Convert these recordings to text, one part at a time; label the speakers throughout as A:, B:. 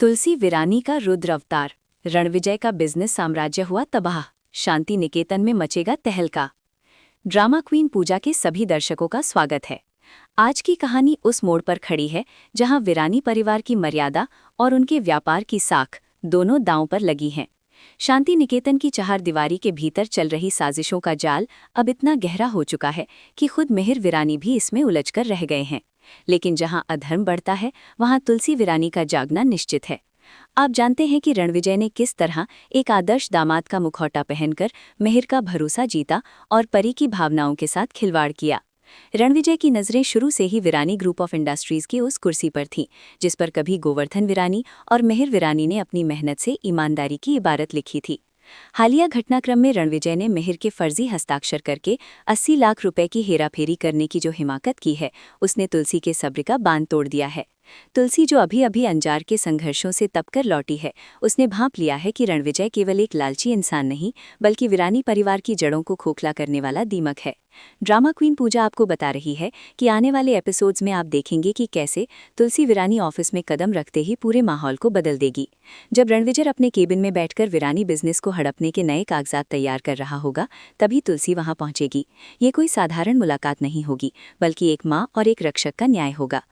A: तुलसी विरानी का रुद्र अवतार, रणविजय का बिजनेस साम्राज्य हुआ तबाह, शांति निकेतन में मचेगा तहलका। ड्रामा क्वीन पूजा के सभी दर्शकों का स्वागत है। आज की कहानी उस मोड़ पर खड़ी है जहां विरानी परिवार की मर्यादा और उनके व्यापार की साख दोनों दांव पर लगी हैं। शांति निकेतन की चहारदीवारी के भीतर चल रही साजिशों का जाल अब इतना गहरा हो चुका है कि खुद मिहिर विरानी भी इसमें उलझकर रह गए हैं। लेकिन जहां अधर्म बढ़ता है वहां तुलसी विरानी का जागना निश्चित है। आप जानते हैं कि रणविजय ने किस तरह एक आदर्श दामाद का मुखौटा पहनकर मिहिर का भरोसा जीता और परी की भावनाओं के साथ खिलवाड़ किया। रणविजय की नज़रें शुरू से ही विरानी ग्रुप ऑफ इंडस्ट्रीज की उस कुर्सी पर थीं जिस पर कभी गोवर्धन विरानी और मिहिर विरानी ने अपनी मेहनत से ईमानदारी की इबारत लिखी थी। हालिया घटनाक्रम में रणविजय ने मिहिर के फर्जी हस्ताक्षर करके 80 लाख रुपए की हेराफेरी करने की जो हिमाकत की है, उसने तुलसी के सब्र का बांध तोड़ दिया है। तुलसी जो अभी अभी अंजार के संघर्षों से तपकर लौटी है, उसने भांप लिया है कि रणविजय केवल एक लालची इंसान नहीं बल्कि विरानी परिवार की जड़ों को खोखला करने वाला दीमक है। ड्रामा क्वीन पूजा आपको बता रही है कि आने वाले एपिसोड्स में आप देखेंगे कि कैसे तुलसी विरानी ऑफिस में कदम रखते ही पूरे माहौल को बदल देगी। जब रणविजय अपने केबिन में बैठकर विरानी बिजनेस को हड़पने के नए कागजात तैयार कर रहा होगा, तभी तुलसी वहां पहुंचेगी। ये कोई साधारण मुलाकात नहीं होगी बल्कि एक माँ और एक रक्षक का न्याय होगा।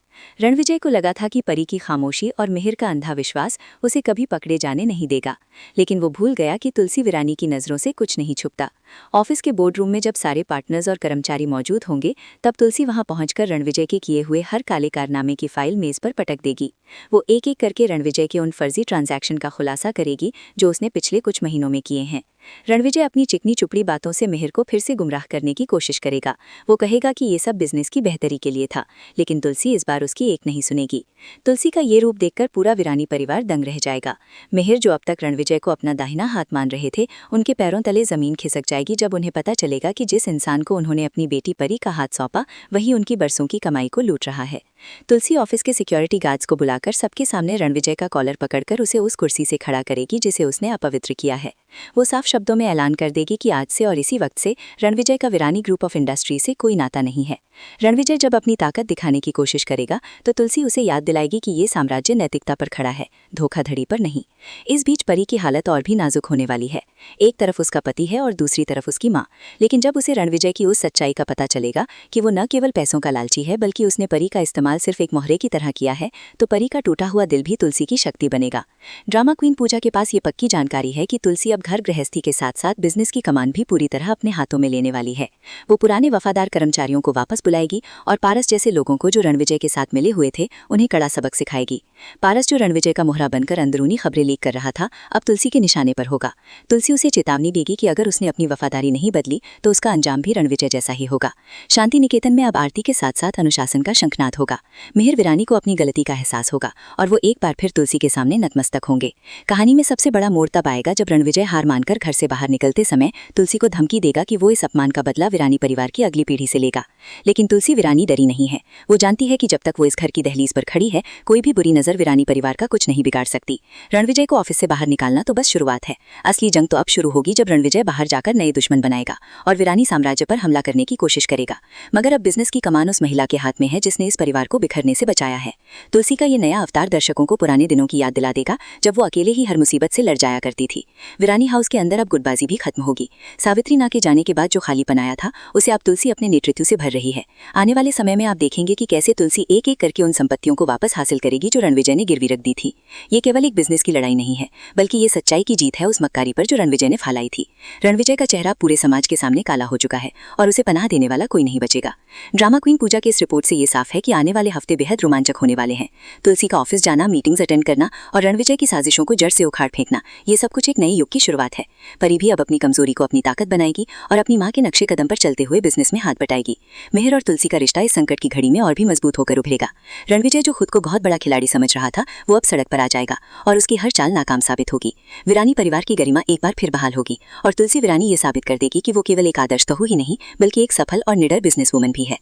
A: रणविजय को लगा था कि परी की खामोशी और मिहिर का अंधा विश्वास उसे कभी पकड़े जाने नहीं देगा, लेकिन वो भूल गया कि तुलसी विरानी की नज़रों से कुछ नहीं छुपता। ऑफिस के बोर्ड रूम में जब सारे पार्टनर्स और कर्मचारी मौजूद होंगे, तब तुलसी वहां पहुंचकर रणविजय के किए हुए हर काले कारनामे की फाइल मेज पर पटक देगी। वो एक एक करके रणविजय के उन फर्जी ट्रांजैक्शन का खुलासा करेगी जो उसने पिछले कुछ महीनों में किए हैं। रणविजय अपनी चिकनी चुपड़ी बातों से मिहिर को फिर से गुमराह करने की कोशिश करेगा। वो कहेगा कि ये सब बिजनेस की बेहतरी के लिए था, लेकिन तुलसी इस बार उसकी एक नहीं सुनेगी। तुलसी का ये रूप देखकर पूरा विरानी परिवार दंग रह जाएगा। मिहिर, जो अब तक रणविजय को अपना दाहिना हाथ मान रहे थे, उनके पैरों तले जमीन खिसक जाएगी जब उन्हें पता चलेगा कि जिस इंसान को उन्होंने अपनी बेटी परी का हाथ सौंपा, वही उनकी बरसों की कमाई को लूट रहा है। तुलसी ऑफिस के सिक्योरिटी गार्ड्स को बुलाकर सबके सामने रणविजय का कॉलर पकड़कर उसे उस कुर्सी से खड़ा करेगी जिसे उसने अपवित्र किया है। वो साफ शब्दों में ऐलान कर देगी कि आज से और इसी वक्त से रणविजय का विरानी ग्रुप ऑफ इंडस्ट्री से कोई नाता नहीं है। रणविजय जब अपनी ताकत दिखाने की कोशिश करेगा तो तुलसी उसे याद दिलाएगी कि ये साम्राज्य नैतिकता पर खड़ा है, धोखाधड़ी पर नहीं। इस बीच परी की हालत और भी नाजुक होने वाली है। एक तरफ उसका पति है और दूसरी तरफ उसकी माँ, लेकिन जब उसे रणविजय की उस सच्चाई का पता चलेगा कि वो न केवल पैसों का लालची है बल्कि उसने परी का इस्तेमाल सिर्फ एक मोहरे की तरह किया है, तो परी का टूटा हुआ दिल भी तुलसी की शक्ति बनेगा। ड्रामा क्वीन पूजा के पास ये पक्की जानकारी है कि तुलसी अब घर गृहस्थी के साथ साथ बिजनेस की कमान भी पूरी तरह अपने हाथों में लेने वाली है। वो पुराने वफादार कर्मचारियों को वापस बुलाएगी और पारस जैसे लोगों को जो रणविजय के साथ मिले हुए थे, उन्हें कड़ा सबक सिखाएगी। पारस, जो रणविजय का मोहरा बनकर अंदरूनी खबरें लीक कर रहा था, अब तुलसी के निशाने पर होगा। तुलसी उसे चेतावनी देगी कि अगर उसने अपनी वफादारी नहीं बदली तो उसका अंजाम भी रणविजय जैसा ही होगा। शांति निकेतन में अब आरती के साथ साथ अनुशासन का शंखनाद होगा। मिहिर विरानी को अपनी गलती का एहसास होगा और वो एक बार फिर तुलसी के सामने नतमस्तक होंगे। कहानी में सबसे बड़ा मोड़ तब आएगा जब रणविजय हार मानकर घर से बाहर निकलते समय तुलसी को धमकी देगा कि वो इस अपमान का बदला विरानी परिवार की अगली पीढ़ी से लेगा। लेकिन तुलसी विरानी डरी नहीं है। वो जानती है कि जब तक वो इस घर की दहलीज पर खड़ी है, कोई भी बुरी नजर विरानी परिवार का कुछ नहीं बिगाड़ सकती। रणविजय को ऑफिस से बाहर निकालना तो बस शुरुआत है। असली जंग तो अब शुरू होगी जब रणविजय बाहर जाकर नए दुश्मन बनाएगा और विरानी साम्राज्य पर हमला करने की कोशिश करेगा। मगर अब बिजनेस की कमान उस महिला के हाथ में है जिसने इस परिवार को बिखरने से बचाया है। तुलसी का ये नया अवतार दर्शकों को पुराने दिनों की याद दिला देगा जब वो अकेले ही हर मुसीबत से लड़ जाया करती थी। विरानी हाउस के अंदर अब गुटबाजी भी खत्म होगी। सावित्री ना के जाने के बाद जो खालीपन आया था, उसे अब तुलसी अपने नेतृत्व से भर रही है। आने वाले समय में आप देखेंगे कि कैसे तुलसी एक एक करके उन संपत्तियों को वापस हासिल करेगी जो रणविजय ने गिरवी रख दी थी। ये केवल एक बिजनेस की लड़ाई नहीं है, बल्कि ये सच्चाई की जीत है उस मक्कारी पर जो रणविजय ने फैलाई थी। रणविजय का चेहरा पूरे समाज के सामने काला हो चुका है और उसे पनाह देने वाला कोई नहीं बचेगा। ड्रामा क्वीन पूजा के इस रिपोर्ट से ये साफ है कि आने वाले हफ्ते बेहद रोमांचक होने वाले हैं। तुलसी का ऑफिस जाना, मीटिंग्स अटेंड करना और रणविजय की साजिशों को जड़ से उखाड़ फेंकना, ये सब कुछ एक नई युग की शुरुआत है। परी भी अब अपनी कमजोरी को अपनी ताकत बनाएगी और अपनी माँ के नक्शे कदम पर चलते हुए बिजनेस में हाथ बटाएगी। मिहिर और तुलसी का रिश्ता इस संकट की घड़ी में और भी मजबूत होकर उभरेगा। रणविजय, जो खुद को बहुत बड़ा खिलाड़ी समझ रहा था, वो अब सड़क पर आ जाएगा और उसकी हर चाल नाकाम साबित होगी। विरानी परिवार की गरिमा एक बार फिर बहाल होगी और तुलसी विरानी ये साबित कर देगी कि वो केवल एक आदर्श बहू ही नहीं बल्कि एक सफल और निडर बिजनेस वुमन भी है।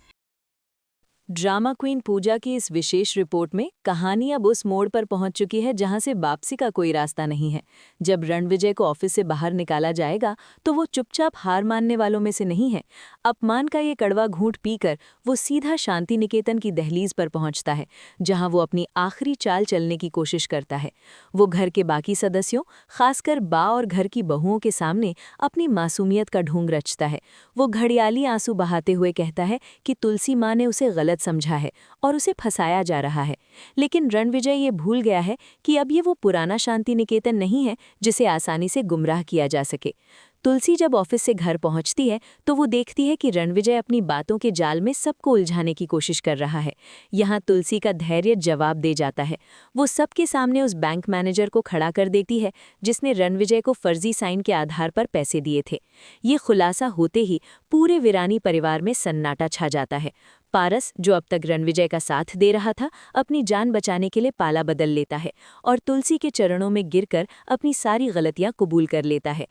A: ड्रामा क्वीन पूजा की इस विशेष रिपोर्ट में कहानी अब उस मोड़ पर पहुंच चुकी है जहां से वापसी का कोई रास्ता नहीं है। जब रणविजय को ऑफिस से बाहर निकाला जाएगा तो वो चुपचाप हार मानने वालों में से नहीं है। अपमान का ये कड़वा घूंट पीकर वो सीधा शांति निकेतन की दहलीज पर पहुंचता है, जहां वो अपनी आखिरी चाल चलने की कोशिश करता है। वो घर के बाकी सदस्यों, खासकर बा और घर की बहुओं के सामने अपनी मासूमियत का ढोंग रचता है। वो घड़ियाली आंसू बहाते हुए कहता है कि तुलसी माँ ने उसे गलत समझा है और उसे फंसाया जा रहा है। लेकिन रणविजय ये भूल गया है कि अब ये वो पुराना शांति निकेतन नहीं है जिसे आसानी से गुमराह किया जा सके। तुलसी जब ऑफिस से घर पहुंचती है तो वो देखती है कि रणविजय अपनी बातों के जाल में सबको उलझाने की कोशिश कर रहा है। यहाँ तुलसी का धैर्य जवाब दे जाता है। वो सबके सामने उस बैंक मैनेजर को खड़ा कर देती है जिसने रणविजय को फर्जी साइन के आधार पर पैसे दिए थे। ये खुलासा होते ही पूरे वीरानी परिवार में सन्नाटा छा जाता है। पारस, जो अब तक रणविजय का साथ दे रहा था, अपनी जान बचाने के लिए पाला बदल लेता है और तुलसी के चरणों में गिरकर अपनी सारी गलतियां कबूल कर लेता है।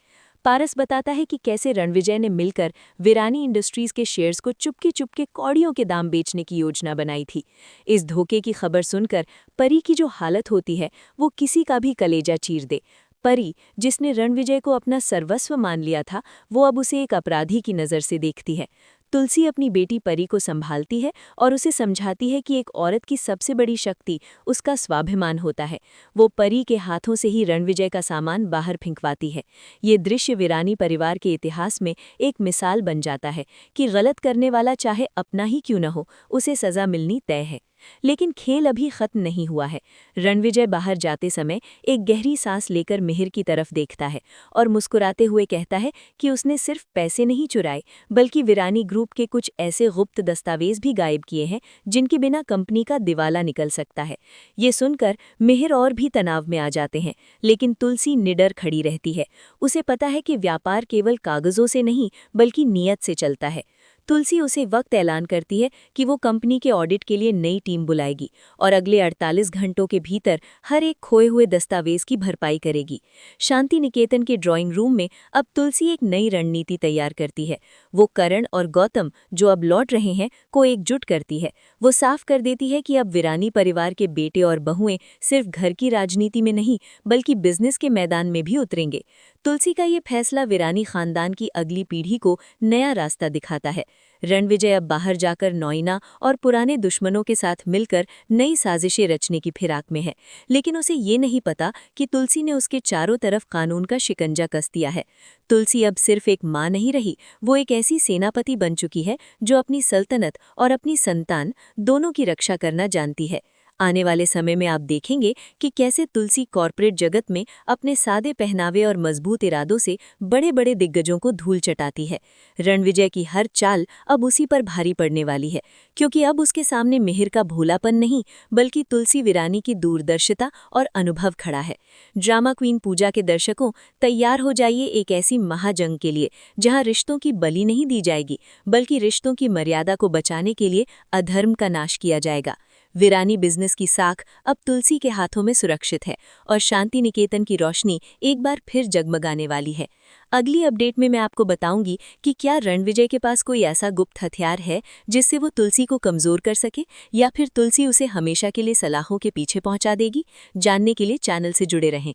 A: पारस बताता है कि कैसे रणविजय ने मिलकर वीरानी इंडस्ट्रीज के शेयर्स को चुपके चुपके कौड़ियों के दाम बेचने की योजना बनाई थी। इस धोखे की खबर सुनकर परी की जो हालत होती है वो किसी का भी कलेजा चीर दे। परी, जिसने रणविजय को अपना सर्वस्व मान लिया था, वो अब उसे एक अपराधी की नज़र से देखती है। तुलसी अपनी बेटी परी को संभालती है और उसे समझाती है कि एक औरत की सबसे बड़ी शक्ति उसका स्वाभिमान होता है। वो परी के हाथों से ही रणविजय का सामान बाहर फेंकवाती है। ये दृश्य वीरानी परिवार के इतिहास में एक मिसाल बन जाता है कि गलत करने वाला चाहे अपना ही क्यों न हो, उसे सज़ा मिलनी तय है। लेकिन खेल अभी खत्म नहीं हुआ है। रणविजय बाहर जाते समय एक गहरी सांस लेकर मिहिर की तरफ देखता है और मुस्कुराते हुए कहता है कि उसने सिर्फ पैसे नहीं चुराए, बल्कि वीरानी ग्रुप के कुछ ऐसे गुप्त दस्तावेज भी गायब किए हैं जिनके बिना कंपनी का दिवाला निकल सकता है। ये सुनकर मिहिर और भी तनाव में आ जाते हैं, लेकिन तुलसी निडर खड़ी रहती है। उसे पता है कि व्यापार केवल कागजों से नहीं बल्कि नीयत से चलता है। तुलसी उसे वक्त ऐलान करती है कि वो कंपनी के ऑडिट के लिए नई टीम बुलाएगी और अगले 48 घंटों के भीतर हर एक खोए हुए दस्तावेज की भरपाई करेगी। शांति निकेतन के ड्राइंग रूम में अब तुलसी एक नई रणनीति तैयार करती है। वो करण और गौतम, जो अब लौट रहे हैं, को एकजुट करती है। वो साफ कर देती है कि अब वीरानी परिवार के बेटे और बहुएं सिर्फ घर की राजनीति में नहीं बल्कि बिजनेस के मैदान में भी उतरेंगे। तुलसी का ये फैसला वीरानी खानदान की अगली पीढ़ी को नया रास्ता दिखाता है। रणविजय अब बाहर जाकर नौइना और पुराने दुश्मनों के साथ मिलकर नई साजिशें रचने की फिराक में है, लेकिन उसे ये नहीं पता कि तुलसी ने उसके चारों तरफ कानून का शिकंजा कस दिया है। तुलसी अब सिर्फ एक माँ नहीं रही, वो एक ऐसी सेनापति बन चुकी है जो अपनी सल्तनत और अपनी संतान दोनों की रक्षा करना जानती है। आने वाले समय में आप देखेंगे कि कैसे तुलसी कॉर्पोरेट जगत में अपने सादे पहनावे और मजबूत इरादों से बड़े बड़े दिग्गजों को धूल चटाती है। रणविजय की हर चाल अब उसी पर भारी पड़ने वाली है, क्योंकि अब उसके सामने मिहिर का भोलापन नहीं बल्कि तुलसी वीरानी की दूरदर्शिता और अनुभव खड़ा है। ड्रामा क्वीन पूजा के दर्शकों, तैयार हो जाइए एक ऐसी महाजंग के लिए जहां रिश्तों की बलि नहीं दी जाएगी बल्कि रिश्तों की मर्यादा को बचाने के लिए अधर्म का नाश किया जाएगा। वीरानी बिजनेस की साख अब तुलसी के हाथों में सुरक्षित है और शांति निकेतन की रोशनी एक बार फिर जगमगाने वाली है। अगली अपडेट में मैं आपको बताऊंगी कि क्या रणविजय के पास कोई ऐसा गुप्त हथियार है जिससे वो तुलसी को कमजोर कर सके, या फिर तुलसी उसे हमेशा के लिए सलाखों के पीछे पहुंचा देगी। जानने के लिए चैनल से जुड़े रहें।